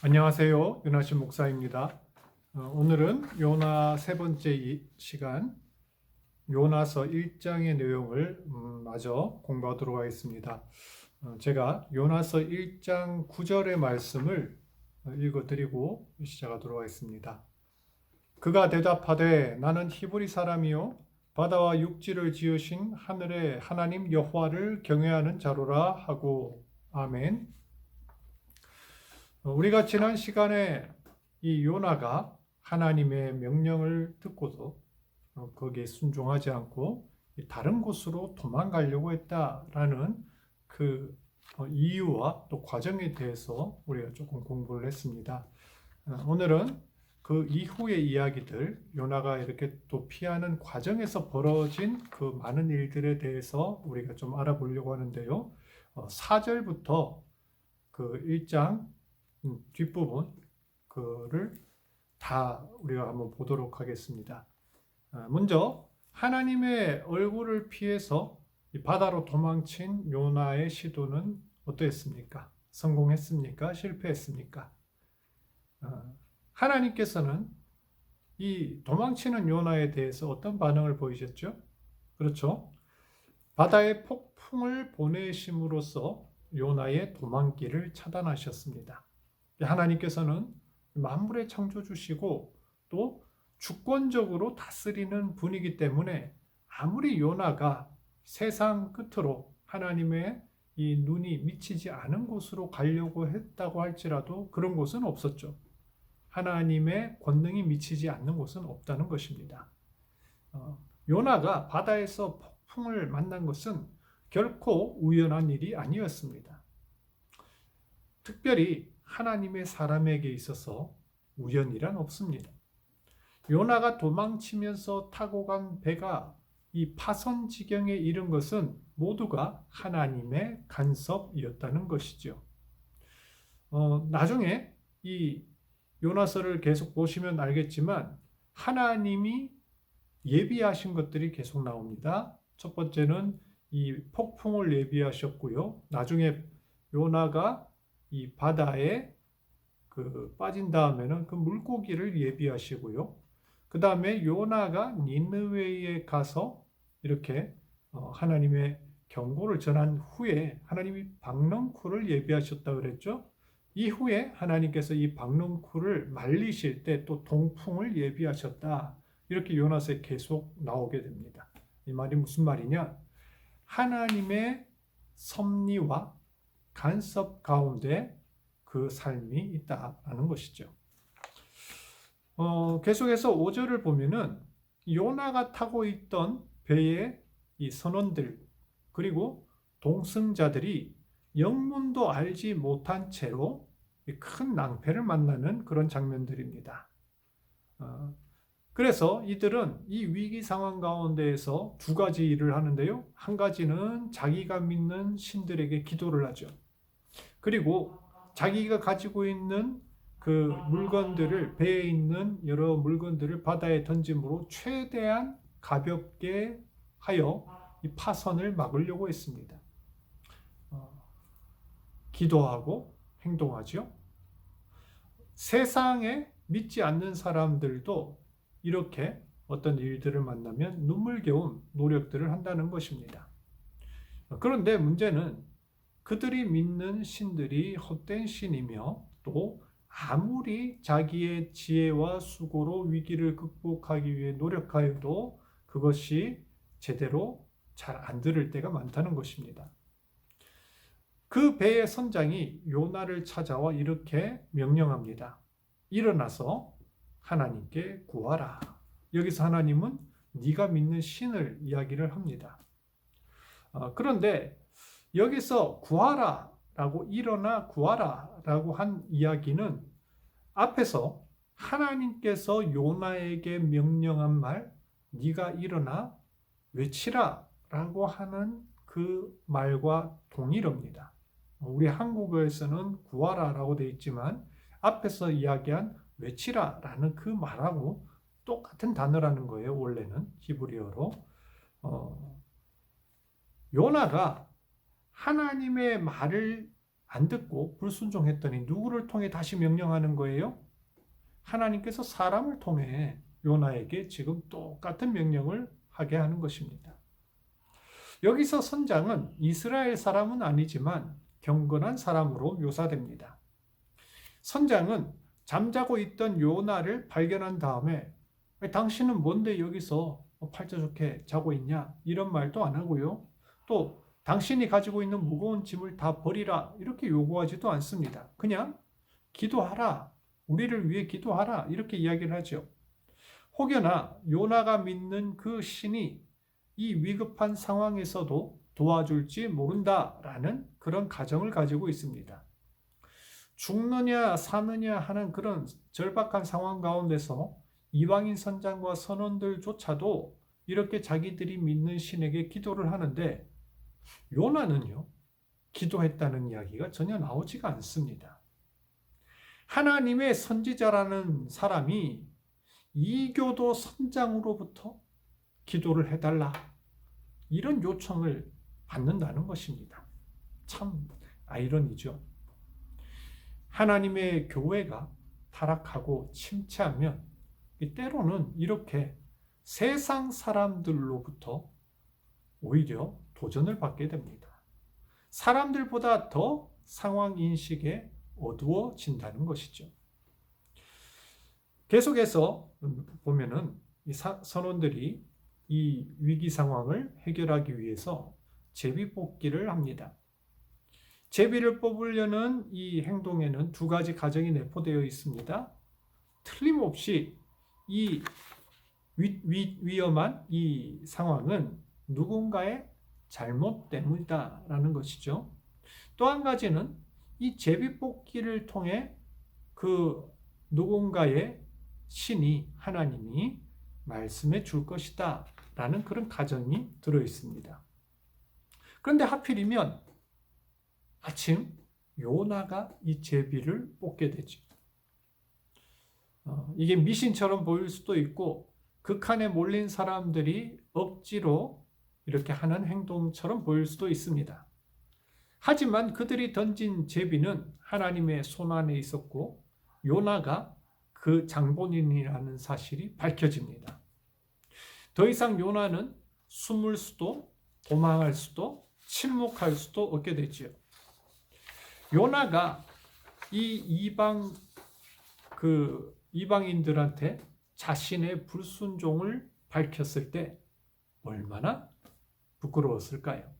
안녕하세요. 윤하신 목사입니다. 오늘은 요나 세 번째 시간 요나서 1장의 내용을 마저 공부하도록 하겠습니다. 제가 요나서 1장 9절의 말씀을 읽어드리고 시작하도록 하겠습니다. 그가 대답하되 나는 히브리 사람이요 바다와 육지를 지으신 하늘의 하나님 여호와를 경외하는 자로라 하고 아멘. 우리가 지난 시간에 이 요나가 하나님의 명령을 듣고도 거기에 순종하지 않고 다른 곳으로 도망가려고 했다라는 그 이유와 또 과정에 대해서 우리가 조금 공부를 했습니다. 오늘은 그 이후의 이야기들, 요나가 이렇게 또 피하는 과정에서 벌어진 그 많은 일들에 대해서 우리가 좀 알아보려고 하는데요. 4절부터 그 1장 뒷부분 그를 다 우리가 한번 보도록 하겠습니다. 먼저 하나님의 얼굴을 피해서 이 바다로 도망친 요나의 시도는 어떠했습니까? 성공했습니까? 실패했습니까? 하나님께서는 이 도망치는 요나에 대해서 어떤 반응을 보이셨죠? 그렇죠? 바다에 폭풍을 보내심으로써 요나의 도망길을 차단하셨습니다. 하나님께서는 만물의 창조주시고 또 주권적으로 다스리는 분이기 때문에 아무리 요나가 세상 끝으로 하나님의 이 눈이 미치지 않은 곳으로 가려고 했다고 할지라도 그런 곳은 없었죠. 하나님의 권능이 미치지 않는 곳은 없다는 것입니다. 요나가 바다에서 폭풍을 만난 것은 결코 우연한 일이 아니었습니다. 특별히 하나님의 사람에게 있어서 우연이란 없습니다. 요나가 도망치면서 타고 간 배가 이 파선 지경에 이른 것은 모두가 하나님의 간섭이었다는 것이죠. 나중에 이 요나서를 계속 보시면 알겠지만 하나님이 예비하신 것들이 계속 나옵니다. 첫 번째는 이 폭풍을 예비하셨고요. 나중에 요나가 이 바다에 빠진 다음에는 그 물고기를 예비하시고요. 그 다음에 요나가 니느웨에 가서 이렇게 하나님의 경고를 전한 후에 하나님이 박넝쿨을 예비하셨다고 그랬죠. 이후에 하나님께서 이 박넝쿨을 말리실 때 또 동풍을 예비하셨다. 이렇게 요나서에 계속 나오게 됩니다. 이 말이 무슨 말이냐? 하나님의 섭리와 간섭 가운데 그 삶이 있다라는 것이죠. 계속해서 5절을 보면은 요나가 타고 있던 배의 이 선원들 그리고 동승자들이 영문도 알지 못한 채로 큰 낭패를 만나는 그런 장면들입니다. 그래서 이들은 이 위기 상황 가운데에서 두 가지 일을 하는데요. 한 가지는 자기가 믿는 신들에게 기도를 하죠. 그리고 자기가 가지고 있는 그 물건들을 배에 있는 여러 물건들을 바다에 던짐으로 최대한 가볍게 하여 이 파선을 막으려고 했습니다. 기도하고 행동하죠. 세상에 믿지 않는 사람들도 이렇게 어떤 일들을 만나면 눈물겨운 노력들을 한다는 것입니다. 그런데 문제는 그들이 믿는 신들이 헛된 신이며 또 아무리 자기의 지혜와 수고로 위기를 극복하기 위해 노력하여도 그것이 제대로 잘 안 들을 때가 많다는 것입니다. 그 배의 선장이 요나를 찾아와 이렇게 명령합니다. 일어나서 하나님께 구하라. 여기서 하나님은 네가 믿는 신을 이야기를 합니다. 그런데 여기서 구하라 라고 일어나 구하라 라고 한 이야기는 앞에서 하나님께서 요나에게 명령한 말 네가 일어나 외치라 라고 하는 그 말과 동일합니다. 우리 한국어에서는 구하라 라고 되어 있지만 앞에서 이야기한 외치라 라는 그 말하고 똑같은 단어라는 거예요. 원래는 히브리어로. 요나가 하나님의 말을 안 듣고 불순종했더니 누구를 통해 다시 명령하는 거예요? 하나님께서 사람을 통해 요나에게 지금 똑같은 명령을 하게 하는 것입니다. 여기서 선장은 이스라엘 사람은 아니지만 경건한 사람으로 묘사됩니다. 선장은 잠자고 있던 요나를 발견한 다음에 당신은 뭔데 여기서 팔자 좋게 자고 있냐? 이런 말도 안 하고요. 또 당신이 가지고 있는 무거운 짐을 다 버리라 이렇게 요구하지도 않습니다. 그냥 기도하라. 우리를 위해 기도하라. 이렇게 이야기를 하죠. 혹여나 요나가 믿는 그 신이 이 위급한 상황에서도 도와줄지 모른다라는 그런 가정을 가지고 있습니다. 죽느냐 사느냐 하는 그런 절박한 상황 가운데서 이방인 선장과 선원들조차도 이렇게 자기들이 믿는 신에게 기도를 하는데 요나는요, 기도했다는 이야기가 전혀 나오지가 않습니다. 하나님의 선지자라는 사람이 이교도 선장으로부터 기도를 해달라 이런 요청을 받는다는 것입니다. 참 아이러니죠. 하나님의 교회가 타락하고 침체하면 때로는 이렇게 세상 사람들로부터 오히려 도전을 받게 됩니다. 사람들보다 더 상황 인식에 어두워진다는 것이죠. 계속해서 보면은 이 선원들이 이 위기 상황을 해결하기 위해서 제비뽑기를 합니다. 제비를 뽑으려는 이 행동에는 두 가지 가정이 내포되어 있습니다. 틀림없이 이 위험한 이 상황은 누군가의 잘못 때문이다라는 것이죠. 또 한 가지는 이 제비뽑기를 통해 그 누군가의 신이 하나님이 말씀해 줄 것이다 라는 그런 가정이 들어 있습니다. 그런데 하필이면 마침 요나가 이 제비를 뽑게 되죠. 이게 미신처럼 보일 수도 있고 극한에 몰린 사람들이 억지로 이렇게 하는 행동처럼 보일 수도 있습니다. 하지만 그들이 던진 제비는 하나님의 손 안에 있었고 요나가 그 장본인이라는 사실이 밝혀집니다. 더 이상 요나는 숨을 수도 도망할 수도 침묵할 수도 없게 되지요. 요나가 이 이방인들한테 자신의 불순종을 밝혔을 때 얼마나 부끄러웠을까요?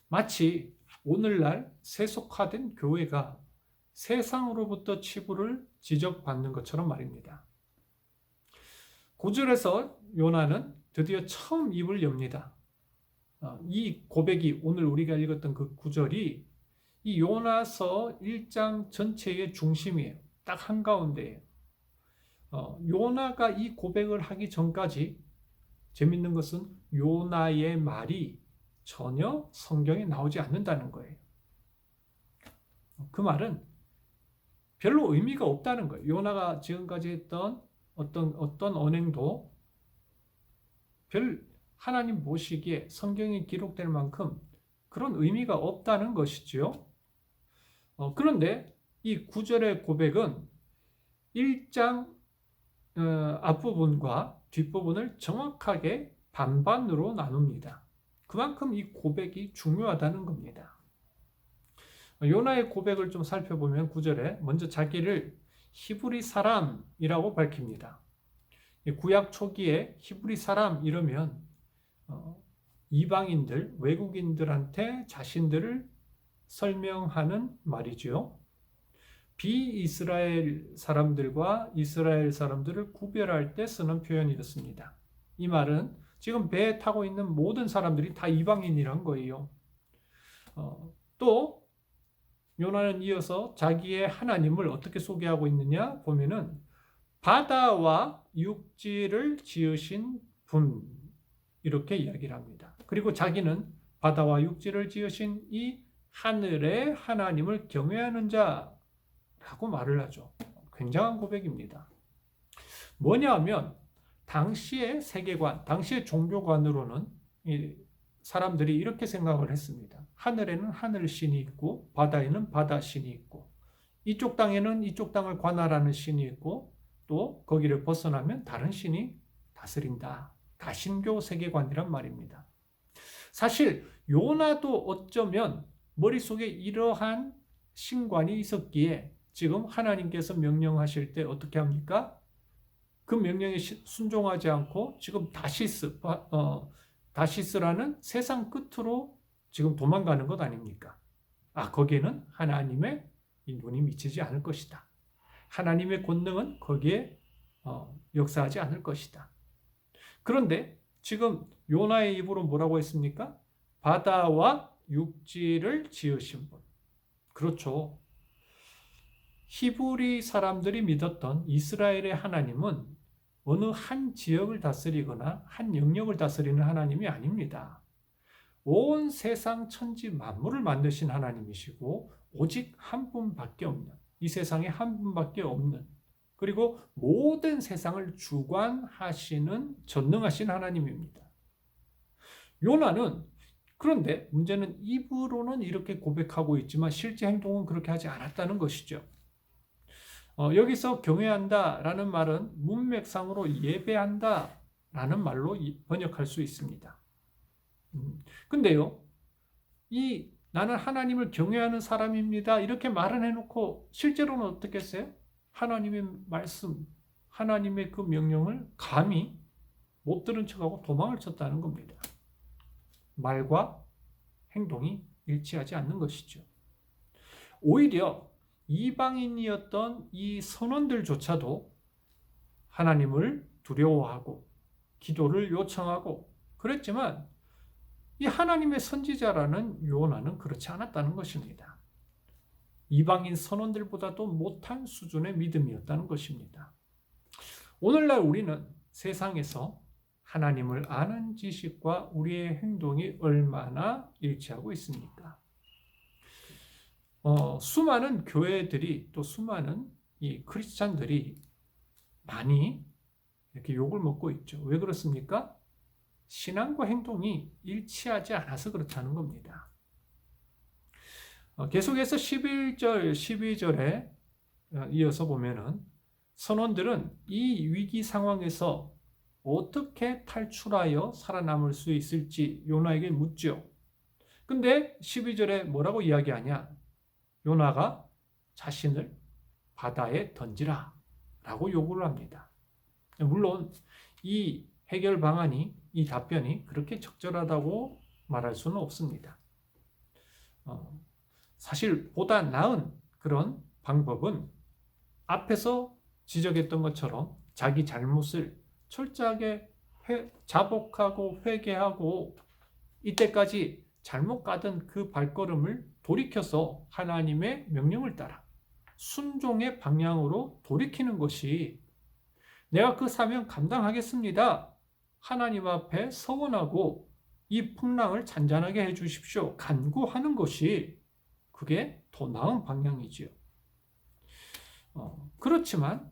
마치 오늘날 세속화된 교회가 세상으로부터 치부를 지적받는 것처럼 말입니다. 9절에서 요나는 드디어 처음 입을 엽니다. 이 고백이 오늘 우리가 읽었던 그 9절이 이 요나서 1장 전체의 중심이에요. 딱 한가운데예요. 요나가 이 고백을 하기 전까지 재밌는 것은 요나의 말이 전혀 성경에 나오지 않는다는 거예요. 그 말은 별로 의미가 없다는 거예요. 요나가 지금까지 했던 어떤 언행도 별 하나님 보시기에 성경에 기록될 만큼 그런 의미가 없다는 것이죠. 그런데 이 9절의 고백은 1장 앞부분과 뒷부분을 정확하게 반반으로 나눕니다. 그만큼 이 고백이 중요하다는 겁니다. 요나의 고백을 좀 살펴보면 9절에 먼저 자기를 히브리 사람이라고 밝힙니다. 구약 초기에 히브리 사람 이러면 이방인들, 외국인들한테 자신들을 설명하는 말이죠. 비이스라엘 사람들과 이스라엘 사람들을 구별할 때 쓰는 표현이었습니다. 이 말은 지금 배에 타고 있는 모든 사람들이 다 이방인이란 거예요. 또 요나는 이어서 자기의 하나님을 어떻게 소개하고 있느냐 보면은 바다와 육지를 지으신 분 이렇게 이야기를 합니다. 그리고 자기는 바다와 육지를 지으신 이 하늘의 하나님을 경외하는 자라고 말을 하죠. 굉장한 고백입니다. 뭐냐 하면 당시의 세계관, 당시의 종교관으로는 사람들이 이렇게 생각을 했습니다. 하늘에는 하늘 신이 있고 바다에는 바다 신이 있고 이쪽 땅에는 이쪽 땅을 관할하는 신이 있고 또 거기를 벗어나면 다른 신이 다스린다. 다신교 세계관이란 말입니다. 사실 요나도 어쩌면 머릿속에 이러한 신관이 있었기에 지금 하나님께서 명령하실 때 어떻게 합니까? 그 명령에 순종하지 않고 지금 다시스라는 세상 끝으로 지금 도망가는 것 아닙니까? 거기에는 하나님의 눈이 미치지 않을 것이다. 하나님의 권능은 거기에 역사하지 않을 것이다. 그런데 지금 요나의 입으로 뭐라고 했습니까? 바다와 육지를 지으신 분. 그렇죠. 히브리 사람들이 믿었던 이스라엘의 하나님은 어느 한 지역을 다스리거나 한 영역을 다스리는 하나님이 아닙니다. 온 세상 천지 만물을 만드신 하나님이시고 오직 한 분밖에 없는, 이 세상에 한 분밖에 없는, 그리고 모든 세상을 주관하시는 전능하신 하나님입니다. 요나는 그런데 문제는 입으로는 이렇게 고백하고 있지만 실제 행동은 그렇게 하지 않았다는 것이죠. 여기서 경외한다라는 말은 문맥상으로 예배한다라는 말로 번역할 수 있습니다. 근데요, 나는 하나님을 경외하는 사람입니다. 이렇게 말은 해놓고 실제로는 어떻게 했어요? 하나님의 말씀, 하나님의 그 명령을 감히 못 들은 척하고 도망을 쳤다는 겁니다. 말과 행동이 일치하지 않는 것이죠. 오히려 이방인이었던 이 선원들조차도 하나님을 두려워하고 기도를 요청하고 그랬지만 이 하나님의 선지자라는 요나는 그렇지 않았다는 것입니다. 이방인 선원들보다도 못한 수준의 믿음이었다는 것입니다. 오늘날 우리는 세상에서 하나님을 아는 지식과 우리의 행동이 얼마나 일치하고 있습니까? 수많은 교회들이 또 수많은 이 크리스찬들이 많이 이렇게 욕을 먹고 있죠. 왜 그렇습니까? 신앙과 행동이 일치하지 않아서 그렇다는 겁니다. 계속해서 11절, 12절에 이어서 보면은 선원들은 이 위기 상황에서 어떻게 탈출하여 살아남을 수 있을지 요나에게 묻죠. 근데 12절에 뭐라고 이야기하냐? 요나가 자신을 바다에 던지라 라고 요구를 합니다. 물론 이 해결 방안이, 이 답변이 그렇게 적절하다고 말할 수는 없습니다. 사실 보다 나은 그런 방법은 앞에서 지적했던 것처럼 자기 잘못을 철저하게 자복하고 회개하고 이때까지 잘못 가던 그 발걸음을 돌이켜서 하나님의 명령을 따라 순종의 방향으로 돌이키는 것이 내가 그 사명 감당하겠습니다. 하나님 앞에 서원하고 이 풍랑을 잔잔하게 해주십시오. 간구하는 것이 그게 더 나은 방향이지요. 그렇지만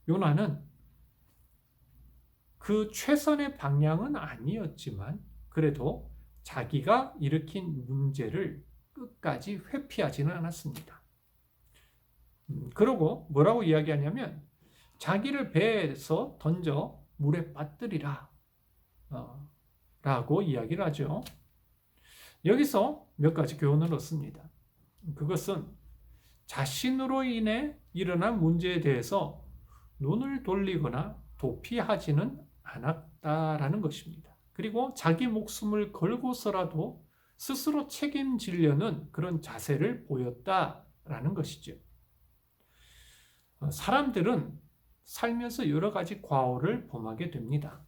요나는 그 최선의 방향은 아니었지만 그래도 자기가 일으킨 문제를 끝까지 회피하지는 않았습니다. 그러고 뭐라고 이야기하냐면 자기를 배에서 던져 물에 빠뜨리라 라고 이야기를 하죠. 여기서 몇 가지 교훈을 얻습니다. 그것은 자신으로 인해 일어난 문제에 대해서 눈을 돌리거나 도피하지는 않았다라는 것입니다. 그리고 자기 목숨을 걸고서라도 스스로 책임지려는 그런 자세를 보였다라는 것이죠. 사람들은 살면서 여러 가지 과오를 범하게 됩니다.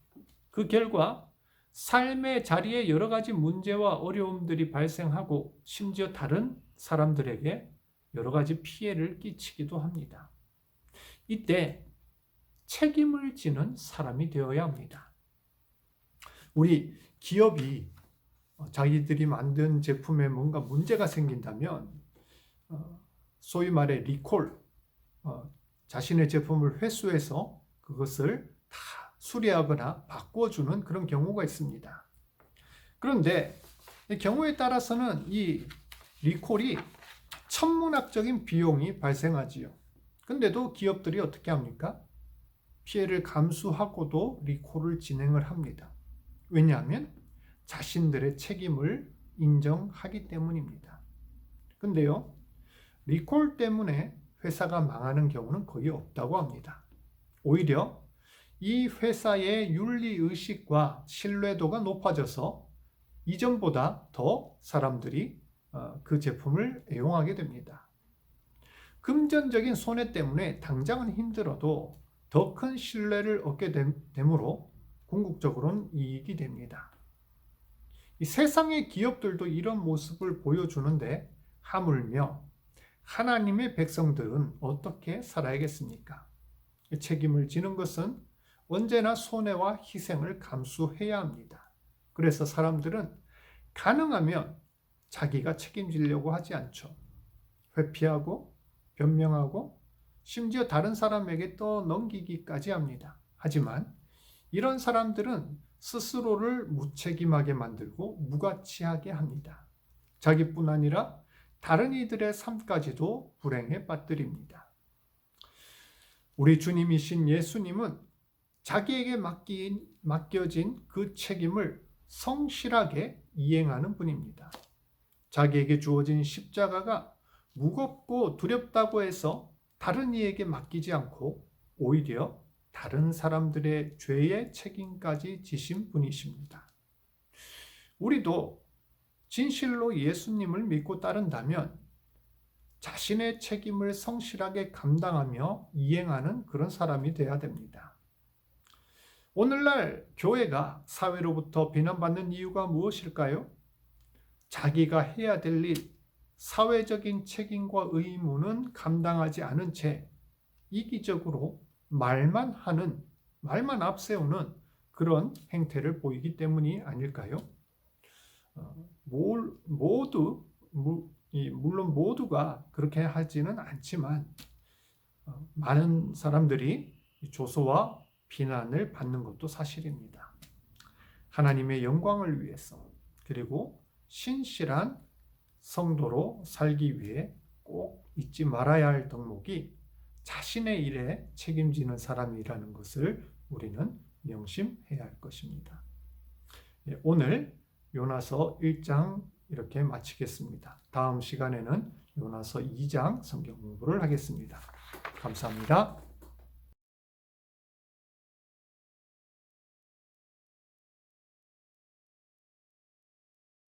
그 결과 삶의 자리에 여러 가지 문제와 어려움들이 발생하고 심지어 다른 사람들에게 여러 가지 피해를 끼치기도 합니다. 이때 책임을 지는 사람이 되어야 합니다. 우리 기업이 자기들이 만든 제품에 뭔가 문제가 생긴다면 소위 말해 리콜, 자신의 제품을 회수해서 그것을 다 수리하거나 바꿔주는 그런 경우가 있습니다. 그런데 이 경우에 따라서는 이 리콜이 천문학적인 비용이 발생하지요. 근데도 기업들이 어떻게 합니까? 피해를 감수하고도 리콜을 진행을 합니다. 왜냐하면 자신들의 책임을 인정하기 때문입니다. 근데요, 리콜 때문에 회사가 망하는 경우는 거의 없다고 합니다. 오히려 이 회사의 윤리의식과 신뢰도가 높아져서 이전보다 더 사람들이 그 제품을 애용하게 됩니다. 금전적인 손해 때문에 당장은 힘들어도 더 큰 신뢰를 얻게 되므로 궁극적으로는 이익이 됩니다. 이 세상의 기업들도 이런 모습을 보여주는데 하물며 하나님의 백성들은 어떻게 살아야겠습니까? 책임을 지는 것은 언제나 손해와 희생을 감수해야 합니다. 그래서 사람들은 가능하면 자기가 책임지려고 하지 않죠. 회피하고 변명하고 심지어 다른 사람에게 떠넘기기까지 합니다. 하지만 이런 사람들은 스스로를 무책임하게 만들고 무가치하게 합니다. 자기뿐 아니라 다른 이들의 삶까지도 불행에 빠뜨립니다. 우리 주님이신 예수님은 자기에게 맡겨진 그 책임을 성실하게 이행하는 분입니다. 자기에게 주어진 십자가가 무겁고 두렵다고 해서 다른 이에게 맡기지 않고 오히려 다른 사람들의 죄의 책임까지 지신 분이십니다. 우리도 진실로 예수님을 믿고 따른다면 자신의 책임을 성실하게 감당하며 이행하는 그런 사람이 되어야 됩니다. 오늘날 교회가 사회로부터 비난받는 이유가 무엇일까요? 자기가 해야 될 일, 사회적인 책임과 의무는 감당하지 않은 채 이기적으로 말만 앞세우는 그런 행태를 보이기 때문이 아닐까요? 물론 모두가 그렇게 하지는 않지만 많은 사람들이 조소와 비난을 받는 것도 사실입니다. 하나님의 영광을 위해서 그리고 신실한 성도로 살기 위해 꼭 잊지 말아야 할 덕목이 자신의 일에 책임지는 사람이라는 것을 우리는 명심해야 할 것입니다. 오늘 요나서 1장 이렇게 마치겠습니다. 다음 시간에는 요나서 2장 성경 공부를 하겠습니다. 감사합니다.